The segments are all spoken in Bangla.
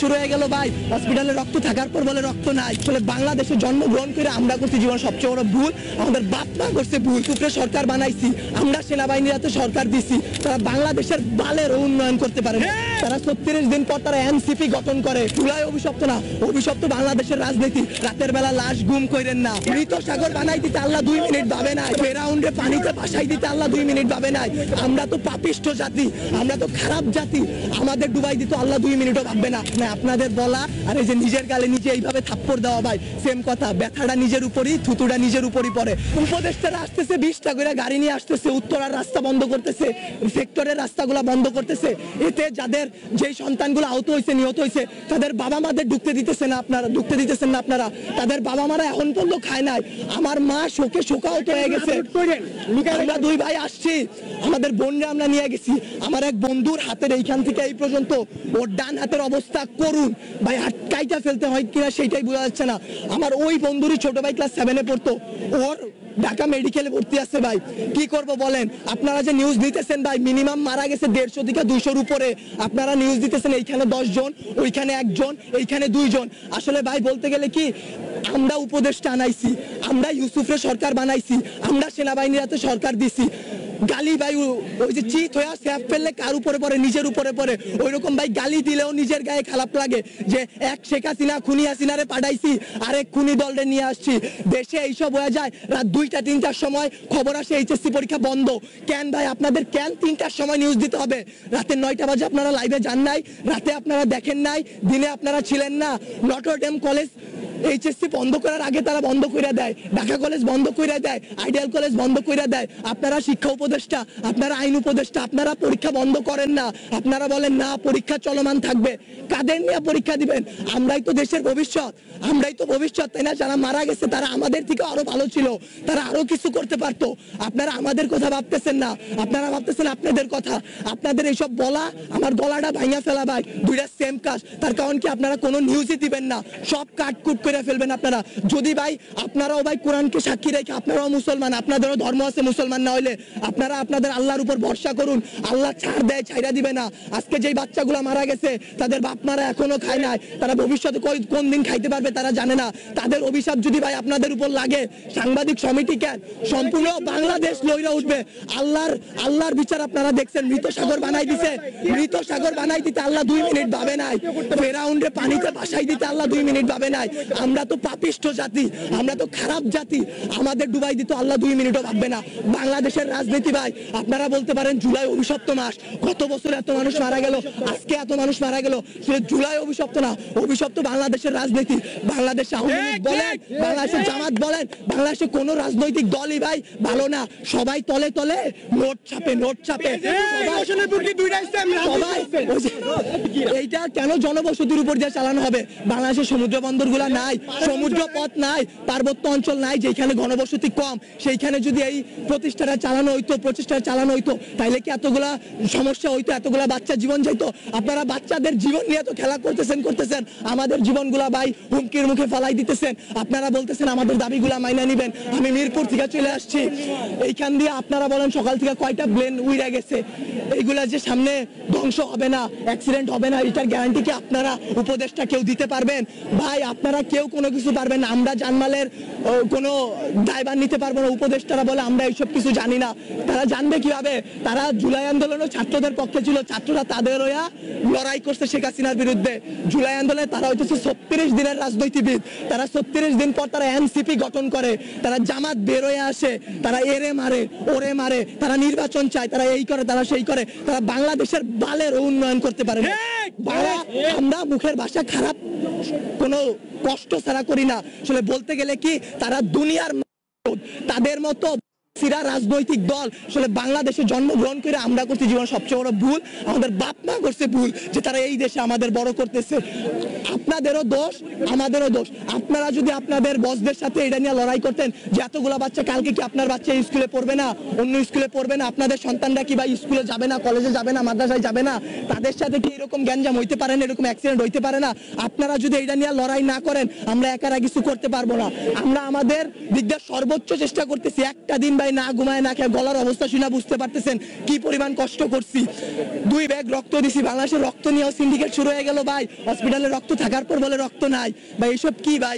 শুরু হয়ে গেল ভাই, হসপিটালে রক্ত থাকার পর বলে রক্ত নাই। আসলে বাংলাদেশে জন্মগ্রহণ করে আমরা করছি জীবন সবচেয়ে বড় ভুল, আমাদের বাপ মা করছে ভুল। উপরে সরকার বানাইছি, আমরা সেনাবাহিনীর হাতে সরকার দিছি, তারা বাংলাদেশের বালের উন্নয়ন করতে পারে না। তারা 36 দিন পর তারা এনসিপি গঠন করে। জুলাই অভিশপ্ত না, অভিশপ্ত বাংলাদেশের রাজনীতি। রাতের বেলা লাশ গুম করেন না, মৃত সাগর বানাই দিতে আল্লাহ 2 মিনিট ভাবে নাই, ফেরাউন্ডে পানিতে ভাসাই দিতে আল্লাহ 2 মিনিট ভাবে নাই। আমরা তো পাপিষ্ঠ জাতি, আমরা তো খারাপ জাতি, আমাদের ডুবাই দিতে আল্লাহ 2 মিনিটও ভাববে না। আপনাদের বলা আর এই যে নিজের গালে নিজে এইভাবে থাপ্পড় দেওয়া ভাই সেম কথা, ব্যথাটা নিজের উপরই, থুতুটা নিজের উপরই পড়ে। উপদেষ্টারা আসতেছে 20টা করে গাড়ি নিয়ে আসতেছে, উত্তরার রাস্তা বন্ধ করতেছে, সেক্টরের রাস্তাগুলা বন্ধ করতেছে। এতে যাদের যেই সন্তানগুলো আহত হয়েছে, নিহত হয়েছে, তাদের বাবা মাদের ঢুকতে দিতেছেন না আপনারা, তাদের বাবা মারা এখন পর্যন্ত খায় নাই। আমার মা শোকে শোকাহত হয়ে গেছে। আমরা 2 ভাই আসছি, আমাদের বোনরা আমরা নিয়ে গেছি। আমার এক বন্ধুর হাতের এইখান থেকে এই পর্যন্ত ওর ডান হাতের অবস্থা করুন ভাই, হাত কাইটা ফেলতে হয় কিনা সেটাই বোঝা যাচ্ছে না। আমার ওই বন্ধুরই ছোট ভাই ক্লাস 7-এ পড়তো, ওর ঢাকা মেডিকেলে ভর্তি আছে ভাই। কি করব বলেন? আপনারা যে নিউজ দিতেছেন ভাই, মিনিমাম মারা গেছে 150 থেকে 200-র উপরে। আপনারা নিউজ দিতেছেন এইখানে 10 জন, ওইখানে 1 জন, এইখানে 2 জন। আসলে ভাই বলতে গেলে কি, আমরা উপদেষ্টা আনাইছি, আমরা ইউসুফের সরকার বানাইছি, আমরা সেনাবাহিনীর হাতে সরকার দিছি। গালি ভাই ওই যে চিত হয়ে স্যাপ ফেললে কার উপরে পড়ে? নিজের উপরে পড়ে। ওইরকম ভাই গালি দিলেও নিজের গায়ে খারাপ লাগে যে এক শেখ হাসিনা খুনি হাসিনারে পাঠাইছি, আরেক খুনি দলরে নিয়ে আসছি। দেশে এইসব হয়ে যায়, রাত 2টা-3টার সময় খবর আসে এইচএসসি পরীক্ষা বন্ধ। কেন ভাই আপনাদের, কেন 3টার সময় নিউজ দিতে হবে? রাতে 9টা বাজে আপনারা লাইভে যান নাই, রাতে আপনারা দেখেন নাই, দিনে আপনারা ছিলেন না। নটরডেম কলেজ এইচএসসি বন্ধ করার আগে তারা বন্ধ করে দেয়, ঢাকা কলেজ বন্ধ করে দেয়, আইডিয়াল কলেজ বন্ধ করে দেয়। আপনারা শিক্ষা উপদেষ্টা, আপনারা আইন উপদেষ্টা, আপনারা পরীক্ষা বন্ধ করেন না। আপনারা বলেন না পরীক্ষা চলমান থাকবে। কাদের নিয়ে পরীক্ষা দিবেন? আমরাই তো দেশের ভবিষ্যৎ, আমরাই তো ভবিষ্যৎ, তাই না? যারা মারা গেছে তারা আমাদের থেকে আরো ভালো ছিল, তারা আরো কিছু করতে পারতো। আপনারা আমাদের কথা ভাবতেছেন না, আপনারা ভাবতেছেন আপনাদের কথা। আপনাদের এইসব বলা আমার গলাটা ভাঙা ফেলা ভাই, 2টা সেম কাজ। তার কারণ কি, আপনারা কোনো নিউজই দিবেন না, সব কাটকুট করে ফেলবেন আপনারা। যদি ভাই আপনারাও ভাই কোরআনকে সাক্ষী রেখে, আপনারাও মুসলমান, আপনাদেরও ধর্ম আছে, মুসলমান না হইলে আপনারা আপনাদের আল্লাহর উপর ভরসা করুন। আল্লাহ ছাড় দেয়, ছাইরা দিবে না। আজকে যেই বাচ্চাগুলো মারা গেছে তাদের বাপ মারা এখনো খায় নাই, তারা ভবিষ্যতে কোন দিন খাইতে পারবে তারা জানে না। তাদের অভিশাপ যদি ভাই আপনাদের উপর লাগে, সাংবাদিক সমিতি কেন, সম্পূর্ণ বাংলাদেশ লইরা উঠবে। আল্লাহর বিচার আপনারা দেখছেন। মৃত সাগর বানাই দিতে আল্লাহ 2 মিনিট ভাবে নাই, ফেরাউন্ডে পানিতে ভাসাই দিতে আল্লাহ 2 মিনিট ভাবে নাই। আমরা তো পাপিষ্ঠ জাতি, আমরা তো খারাপ জাতি, আমাদের ডুবাই দিতে আল্লাহ 2 মিনিটও ভাববে না। বাংলাদেশের রাজনীতি ভাই, আপনারা বলতে পারেন জুলাই অভিশপ্ত মাস, গত বছর এত মানুষ মারা গেল, আজকে এত মানুষ মারা গেল, জুলাই অভিশপ্ত না, অভিশপ্ত বাংলাদেশের রাজনীতি। বাংলাদেশে আওয়ামী লীগ বলেন, বাংলাদেশের জামাত বলেন, বাংলাদেশে কোন রাজনৈতিক দলই ভাই ভালো না। সবাই তলে তলে নোট ছাপে। এইটা কেন জনবসতির উপর দিয়ে চালানো হবে? বাংলাদেশের সমুদ্র বন্দর গুলা নাই, সমুদ্র পথ নাই, পার্বত্য অঞ্চল নাই, যেখানে ঘনবসতি কম, সেইখানে যদি এই প্রচেষ্টাটা চালানো হইতো তাইলে কি এতগুলা সমস্যা হইতো, এতগুলা বাচ্চা জীবন যাইতো? আপনারা বাচ্চাদের জীবন নিয়ে তো খেলা করতেছেন, আমাদের জীবনগুলা ভাই হুমকির মুখে ফালাই দিতেছেন। আপনারা বলতেছেন আমাদের দাবিগুলা মাইনা নিবেন। আমি মিরপুর থেকে চলে আসছি, এইখান দিয়ে আপনারা বলেন সকাল থেকে কয়টা প্লেন উইরা গেছে। এইগুলা যে সামনে ধ্বংস হবে না, অ্যাক্সিডেন্ট হবে না, এটার গ্যারান্টি কি আপনারা উপদেষ্টা কেউ দিতে পারবেন? ভাই আপনারা কেউ কোনো কিছু পারবেন না। আমরা জানমালের কোনো দায়ভার নিতে পারবো না। উপদেষ্টারা বলে আমরা এইসব কিছু জানি না। তারা জানবে কিভাবে? তারা জুলাই আন্দোলনে ছাত্রদের পক্ষে ছিল, ছাত্ররা তাদের হইয়া লড়াই করছে শেখ হাসিনার বিরুদ্ধে। জুলাই আন্দোলনে তারা হচ্ছে 36 দিনের রাজনীতিবিদ। তারা 36 দিন পর তারা এনসিপি গঠন করে, তারা জামাত বের হয়ে আসে, তারা এরে মারে, ওরে মারে, তারা নির্বাচন চায়, তারা এই করে, তারা সেই করে, তারা বাংলাদেশের বালের উন্নয়ন করতে পারে না। আমরা মুখের ভাষা খারাপ কোনো কষ্ট ছাড়া করি না। আসলে বলতে গেলে কি, তারা দুনিয়ার তাদের মতো সিরা রাজনৈতিক দল আসলে বাংলাদেশে জন্মগ্রহণ করে আমরা করছি জীবন সবচেয়ে বড় ভুল, আমাদের বাপ মা করছে ভুল যে তারা এই দেশে আমাদের বড় করতেছে। আপনাদেরও দোষ আমাদেরও দোষ। আপনারা যদি আপনাদের বসদের সাথে এটা নিয়ে লড়াই করতেন যে এতগুলো বাচ্চা, কালকে কি আপনার বাচ্চা স্কুলে পড়বে না, অন্য স্কুলে পড়বে না? আপনাদের সন্তানরা কি ভাই স্কুলে যাবে না, কলেজে যাবে না, মাদ্রাসায় যাবে না? তাদের সাথে কি এরকম গ্যাঞ্জাম হইতে পারে না, এরকম অ্যাক্সিডেন্ট হইতে পারে না? আপনারা যদি এটা নিয়ে লড়াই না করেন আমরা একারা কিছু করতে পারবো না। আমরা আমাদের দিক দিয়ে সর্বোচ্চ চেষ্টা করতেছি। একটা দিন ভাই না ঘুমায় না খেয়ে, গলার অবস্থা শুনে বুঝতে পারতেছেন কি পরিমাণ কষ্ট করছি। 2 ব্যাগ রক্ত দিছি। বাংলাদেশের রক্ত নিয়েও সিন্ডিকেট শুরু হয়ে গেল ভাই। হসপিটালে রক্ত থাকার পর বলে রক্ত নাই। ভাই এসব কি ভাই?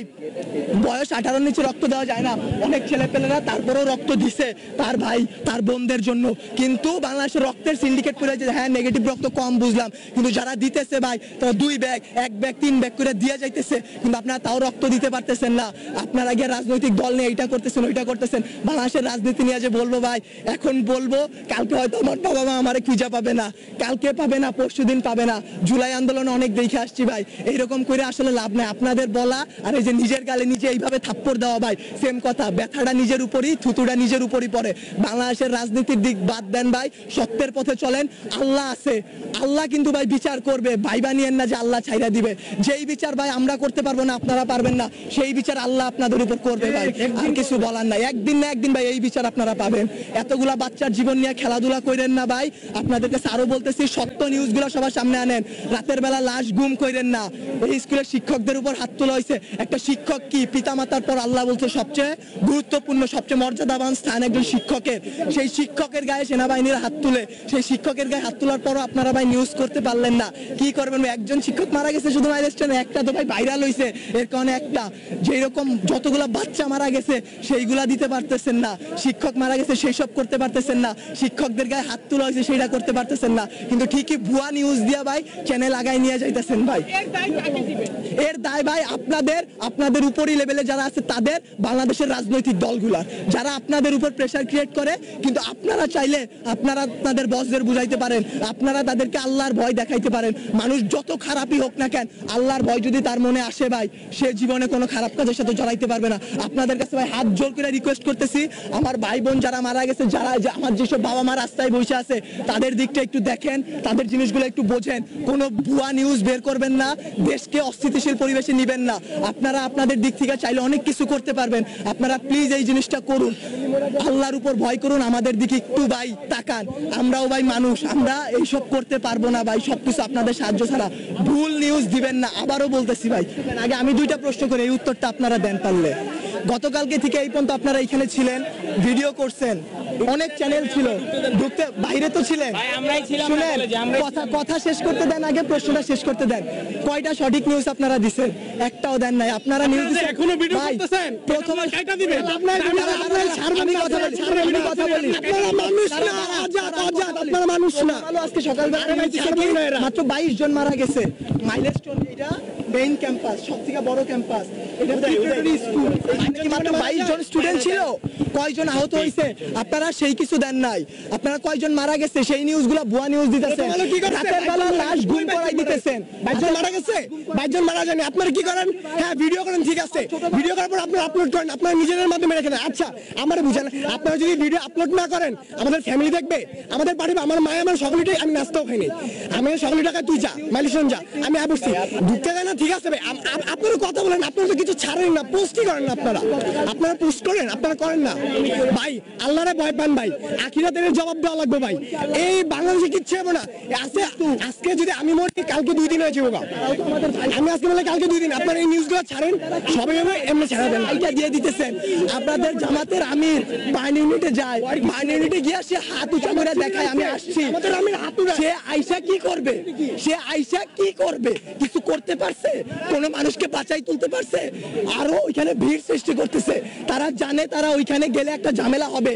বয়স 18 নিচে রক্ত দেওয়া যায় না? অনেক ছেলে পেলেরা তারপরেও রক্ত দিছে তার ভাই তার বোনদের জন্য। কিন্তু বাংলাদেশের রক্তের সিন্ডিকেট করে যে হ্যাঁ নেগেটিভ রক্ত কম বুঝলাম, কিন্তু যারা দিতেছে ভাই তারা 2 ব্যাগ 1 ব্যাগ 3 ব্যাগ করে দিয়ে যাইতেছে, কিন্তু আপনারা তাও রক্ত দিতে পারতেছেন না। আপনারা গিয়ে রাজনৈতিক দল নিয়ে এইটা করতেছেন ওইটা করতেছেন। বাংলাদেশের রাজনীতি নিয়ে যে বলবো ভাই, এখন বলবো কালকে হয়তো আমার বাবা মা আমারে খুঁজে পাবে না, কালকে পাবে না, পরশুদিন পাবে না। জুলাই আন্দোলনে অনেক দেখে আসছি ভাই, এইরকম করে আসলে লাভ নাই। আপনাদের বলা আর এই যে নিজের গালে নিজে এইভাবে থাপ্পড় দেওয়া ভাই সেম কথা। ব্যথাটা নিজের উপরই, থুতুটা নিজের উপরই পড়ে। বাংলাদেশের রাজনীতির দিক বাদ দেন ভাই, সত্যের পথে চলেন। আল্লাহ আছে, আল্লাহ কিন্তু ভাই বিচার করবে। ভাইবা নিয়েন না যে আল্লাহ ছাইরা দিবে। যেই বিচার ভাই আমরা করতে পারবো না, আপনারা পারবেন না, সেই বিচার আল্লাহ আপনাদের উপর করবে ভাই। আর কিছু বলার নাই। একদিন না একদিন ভাই এই বিচার আপনারা পাবেন। এতগুলা বাচ্চার জীবন নিয়ে খেলাধুলা করেন না ভাই। আপনাদেরকে আরো বলতেছি, সত্য নিউজগুলো সবার সামনে আনেন। রাতের বেলা লাশ গুম করেন না। এই স্কুলের শিক্ষকদের উপর হাত তোলা হয়েছে। একটা শিক্ষক কি পিতামাতার পর আল্লাহ বলছে সবচেয়ে গুরুত্বপূর্ণ, সবচেয়ে মর্যাদাবান স্থান একজন শিক্ষকের। সেই শিক্ষকের গায়ে সেনাবাহিনীর হাত তুলে, সেই শিক্ষকের গায়ে হাত তোলার পরও আপনারা ভাই নিউজ করতে পারলেন না। কি করবেন? একজন শিক্ষক মারা গেছে শুধু মাইলস্টোনে, একটা তো ভাই ভাইরাল হয়েছে। এর কারণে একটা যেই রকম যতগুলা বাচ্চা মারা গেছে সেইগুলা দিতে পারতেছেন না। শিক্ষক মারা গেছে সেই সব করতে পারতেছেন না। শিক্ষকদের গায়ে হাত তোলা হয়েছে সেইটা করতে পারতেছেন না। কিন্তু ঠিকই ভুয়া নিউজ দিয়া ভাই চ্যানেল আগায় নিয়ে যাইতেছেন ভাই। এর দায় ভাই আপনাদের উপরই লেভেলে যারা আছে তাদের, বাংলাদেশের রাজনৈতিক দলগুলা যারা আপনাদের উপর প্রেসার ক্রিয়েট করে। কিন্তু আপনারা চাইলে আপনারা তাদের বসদের বুঝাইতে পারেন, আপনারা তাদেরকে আল্লাহর ভয় দেখাইতে পারেন। মানুষ যত খারাপই হোক না কেন, আল্লাহর ভয় যদি তার মনে আসে ভাই, সে জীবনে কোনো খারাপ কাজের সাথে জড়াইতে পারবে না। আপনাদের কাছে ভাই হাত জোর করে রিকোয়েস্ট করতেছি, আমার ভাই বোন যারা মারা গেছে, যারা আমার যেসব বাবা মা রাস্তায় বসে আছে, তাদের দিকটা একটু দেখেন, তাদের জিনিসগুলো একটু বোঝেন। কোনো ভুয়া নিউজ বের করবেন না, দেশকে অস্থিতিশীল পরিবেশে নিবেন না। আপনারা আপনাদের দিক থেকে চাইলে অনেক কিছু করতে পারবেন। আপনারা প্লিজ এই জিনিসটা করুন, আল্লাহর উপর ভয় করুন। আমাদের দিকে একটু ভাই তাকান। আমরাও ভাই মানুষ, আমরা এইসব করতে পারবো না ভাই, সবকিছু আপনাদের সাহায্য ছাড়া। ভুল নিউজ দিবেন না, আবারও বলতেছি ভাই। আগে আমি 2টা প্রশ্ন করি, এই উত্তরটা আপনারা দেন পারলে। গতকালকে থেকে এই পর্যন্ত আপনারা এখানে ছিলেন, ভিডিও করছেন, অনেক চ্যানেল ছিল, ঢুকতে বাইরে তো ছিলেন। শুনেন, কথা শেষ করতে দেন, আগে প্রশ্নটা শেষ করতে দেন। কয়টা সঠিক নিউজ আপনারা দিচ্ছেন? একটাও দেন নাই। আপনারা নিউজ দিচ্ছেন এখনো ভিডিও করতেছেন, প্রথমে কাটা দিবেন। আমি কথা বলি, আপনারা মানুষ না, আজাদ আপনারা মানুষ না। আজকে সকালবেলা মাত্র 22 জন মারা গেছে। মাইলস্টোন এটা মেইন ক্যাম্পাস, সবথেকে বড় ক্যাম্পাস। এটা স্কুল, মাত্র 22 জন স্টুডেন্ট ছিল। কয়জন আহত হয়েছে আপনারা সেই কিছু দেন নাই। আপনারা কয়জন মারা গেছে সেই নিউজগুলো ভুয়া নিউজ দিতেছেন। রাতের বেলা লাশ গুম করাই দিতেছেন। 22 জন মারা গেছে, 22 জন মারা যায়নি। আপনারা কি করেন? হ্যাঁ ভিডিও করেন, ঠিক আছে, ভিডিও করার পর আপনারা আপলোড করেন, আপনারা নিজেদের মাধ্যমে রেখে দেন। আচ্ছা আমার বুঝেন, আপনারা যদি ভিডিও আপলোড না করেন আমাদের ফ্যামিলি দেখবে, আমাদের বাড়ি, আমার মায়ের, আমার সকলেটাই, আমি নাস্তাও খাইনি, আমি সকলে টাকায় তুই যা মাইলেশন যা, আমি বসছি ঢুকতে দেয় না, ঠিক আছে ভাই। আপনারা কথা বলেন, আপনারা তো কিছু ছাড়েন না, পোস্টই করেন না। আপনারা পোস্ট করেন, আপনারা করেন না ভাই। আল্লাহরে ভয় পান ভাই, আখিরাতের জবাব দেওয়া লাগবে ভাই। এই বাংলাদেশে কিচ্ছু হবে না। আজকে যদি আমি মরি, কালকে 2 দিন হয়েছে বাবা, আমি আজকে বলে কালকে 2 দিন। আপনারা এই নিউজগুলো ছাড়েন, সবাই এমনি ছাড়া দেন। এইটা দিয়ে দিতেছেন। আপনাদের জামাতের আমির বাহিনী ইউনিটে যায়, বাহিনী ইউনিটে গিয়ে সে হাত উঁচা করে দেখায় আমি আসছি। সে আইসা কি করবে? সে আইসা কি করবে? কিছু করতে পারছে? কোনো মানুষকে বাঁচাই তুলতে পারছে? আরো ওইখানে ভিড় সৃষ্টি করতেছে। তারা জানে তারা ওইখানে গেলে একটা ঝামেলা হবে।